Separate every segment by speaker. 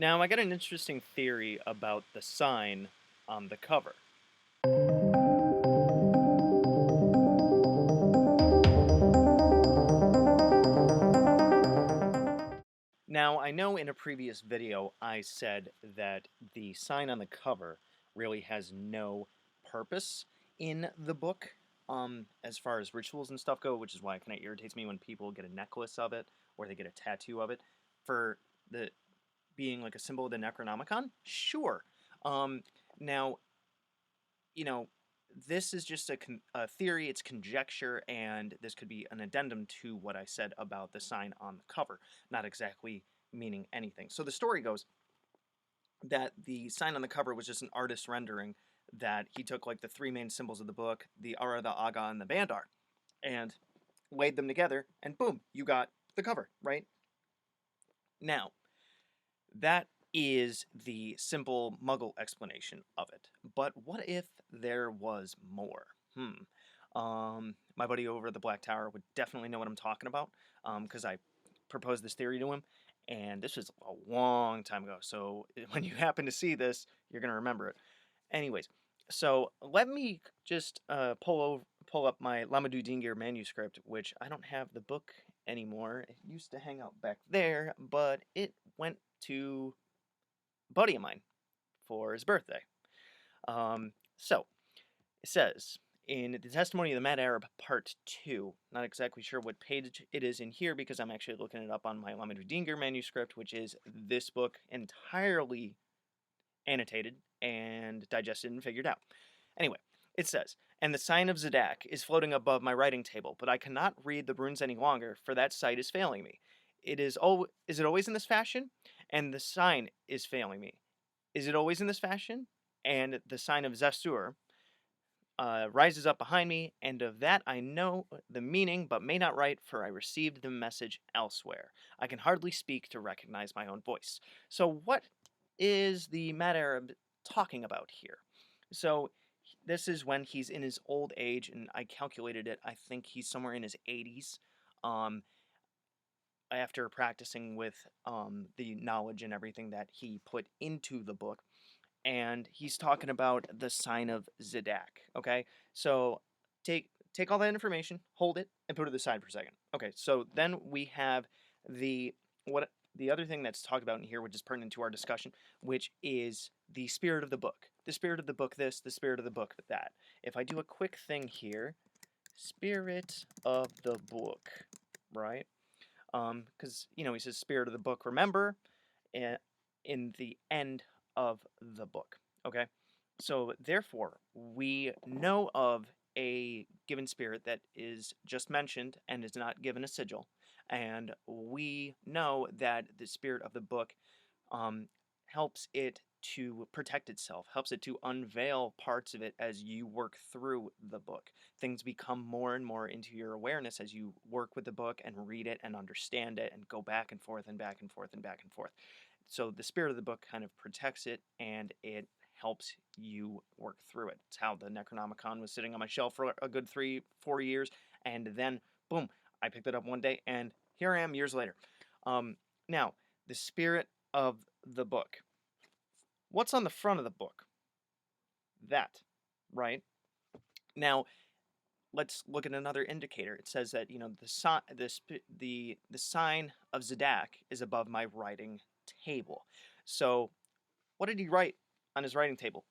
Speaker 1: Now, I got an interesting theory about the sign on the cover. Now, I know in a previous video I said that the sign on the cover really has no purpose in the book, as far as rituals and stuff go, which is why it kind of irritates me when people get a necklace of it or they get a tattoo of it for the being like a symbol of the Necronomicon. Sure. Um, Now, you know, this is just a theory, it's conjecture, and this could be an addendum to what I said about the sign on the cover, not exactly meaning anything. So the story goes that the sign on the cover was just an artist's rendering that he took like the three main symbols of the book, the Ara, the Aga, and the Bandar, and laid them together, and boom, you got the cover, right? Now, that is the simple Muggle explanation of it. But what if there was more? My buddy over at the Black Tower would definitely know what I'm talking about, because I proposed this theory to him, and this was a long time ago. So when you happen to see this, you're gonna remember it. Anyways, so let me just pull up my Lamadou Dingir manuscript, which I don't have the book anymore. It used to hang out back there, but it went to a buddy of mine for his birthday. So it says in the testimony of the Mad Arab Part 2, not exactly sure what page it is in here because I'm actually looking it up on my Lamadou Dingir manuscript, which is this book entirely annotated and digested and figured out. Anyway, it says, and the sign of Zdaq is floating above my writing table, but I cannot read the runes any longer, for that sight is failing me. Is it always in this fashion? And the sign is failing me. Is it always in this fashion? And the sign of Zasur rises up behind me, and of that I know the meaning, but may not write, for I received the message elsewhere. I can hardly speak to recognize my own voice. So, what is the Mad Arab talking about here? So, this is when he's in his old age, and I calculated it. I think he's somewhere in his 80s. Um, After practicing with the knowledge and everything that he put into the book, and he's talking about the sign of Zdaq. Okay, so take all that information, hold it, and put it aside for a second. Okay, so then we have the what the other thing that's talked about in here, which is pertinent to our discussion, which is the spirit of the book. The spirit of the book this, the spirit of the book that. If I do a quick thing here, spirit of the book, right? Because he says spirit of the book. Remember, in the end of the book. Okay, so therefore we know of a given spirit that is just mentioned and is not given a sigil, and we know that the spirit of the book helps it to protect itself, helps it to unveil parts of it as you work through the book. Things become more and more into your awareness as you work with the book and read it and understand it and go back and forth and back and forth and back and forth. So the spirit of the book kind of protects it and it helps you work through it. It's how the Necronomicon was sitting on my shelf for a good 3-4 years, and then boom, I picked it up one day, and here I am years later. Now, the spirit of the book. What's on the front of the book? That, right? Now, let's look at another indicator. It says that the sign of Zdaq is above my writing table. So, what did he write on his writing table?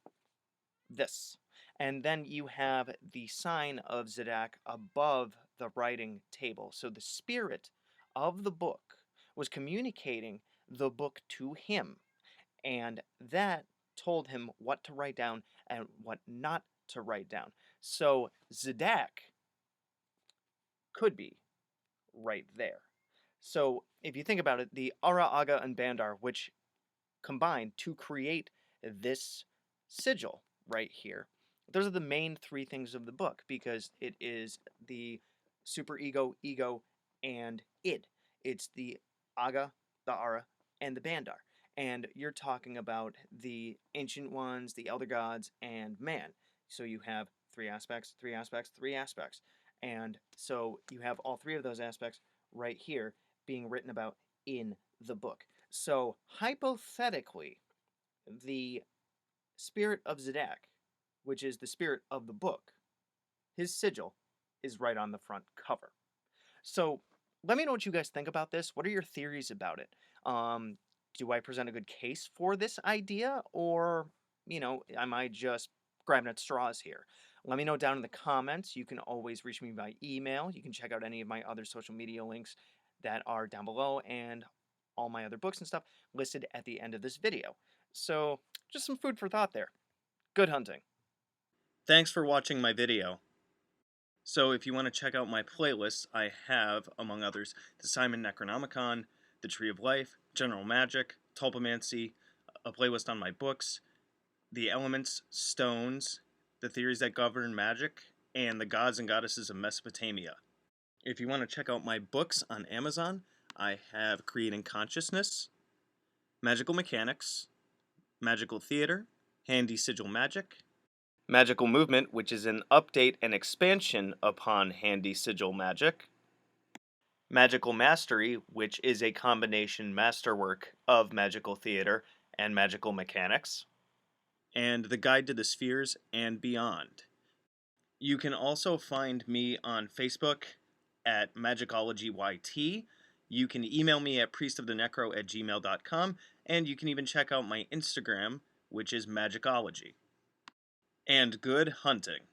Speaker 1: This. And then you have the sign of Zdaq above the writing table. So the spirit of the book was communicating the book to him, and that told him what to write down and what not to write down. So Zdaq could be right there. So if you think about it, the Ara, Aga, and Bandar, which combine to create this sigil right here, those are the main three things of the book, because it is the superego, ego, and id. It's the Aga, the Ara, and the Bandar. And you're talking about the ancient ones, the elder gods, and man. So you have three aspects, three aspects, three aspects. And so you have all three of those aspects right here being written about in the book. So, hypothetically, the Spirit of Zdaq, which is the spirit of the book, his sigil is right on the front cover. So, let me know what you guys think about this. What are your theories about it? Do I present a good case for this idea, or, am I just grabbing at straws here? Let me know down in the comments. You can always reach me by email. You can check out any of my other social media links that are down below, and all my other books and stuff listed at the end of this video. So, just some food for thought there. Good hunting. Thanks for watching my video. So if you want to check out my playlists, I have, among others, the Simon Necronomicon, the Tree of Life, General Magic, Tulpamancy, a playlist on my books, the elements, stones, the theories that govern magic, and the gods and goddesses of Mesopotamia. If you want to check out my books on Amazon, I have Creating Consciousness, Magical Mechanics, Magical Theater, Handy Sigil Magic, Magical Movement, which is an update and expansion upon Handy Sigil Magic, Magical Mastery, which is a combination masterwork of Magical Theater and Magical Mechanics, and The Guide to the Spheres and Beyond. You can also find me on Facebook at Magickology YT. You can email me at priestofthenecro@gmail.com, and you can even check out my Instagram, which is Magickology. And good hunting.